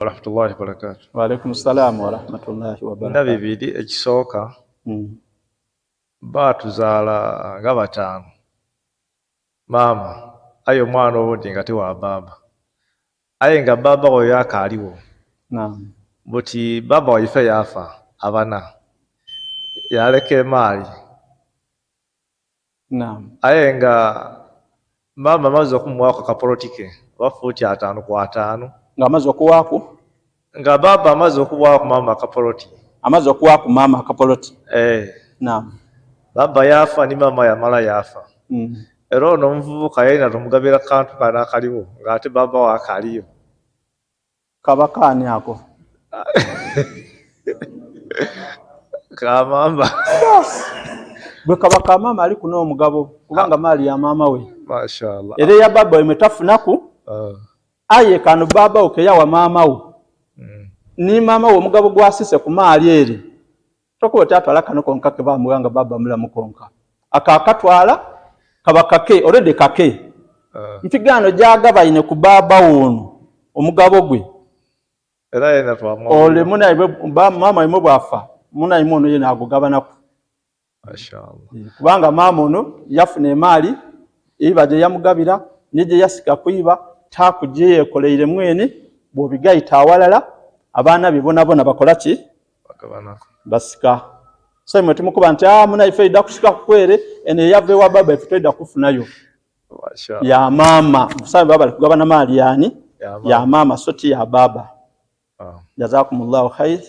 warahmatullahi wabarakatuh. Wa alaikum salam wa rahmatullahi wa barakatuh. Nabibidi ekisooka baatuzaala nga bataano. Maama aye omwana owundi nga tewa baba, aye nga baba oyo akaaliwo. Naam. Buti baba waife yafa abana yaleka emaali. Naam. Aye nga mama amaze okumuwaako akapolitike wafuuti 5 ku 5. Nga amaze okuwaaku? Nga baba amaze okuwaako mama akapoloti. Amaze okuwaaku mama akapoloti? Naam. Baba yafa ni mama yamala yafa. Era ono omuvubuka yalina tumugabira kantu kana akaliwo ng'ate baba waakaliyo. Kabakaani ako? Kamamba. Bwe kaba kamama ali kuno omugabo kubanga maali ya mama we. Mashallah. Era ya baba we metafunaku. Aye kano baba okeyawa mama we. Ni mama we omugabo gwasise ku maali eri. Toko tatwala kano konka ke bamuwanga baba mulamu konka. Akakatwala kabakake already kake. Mpigano jagaba ine ku baba ono omugabo gwe. Era yena twamu. Ole muna mama imo bwafa. Muna imono yena agugabanako. Mashallah. Kubanga mama ono yafuna emaali ibaje yamugabira nije yasika kuiba takuje koleire mwene bobigayita awalala abaana bibona bakola ki bakabanako basika. So mwe tumukuba nti muna ifeida kusika kwere ene yave wa baba ifeida kufunayo. Mashallah. Ya mama musabe baba alikugabana mali yani ya mama soti ya baba. Jazakumullahu khair.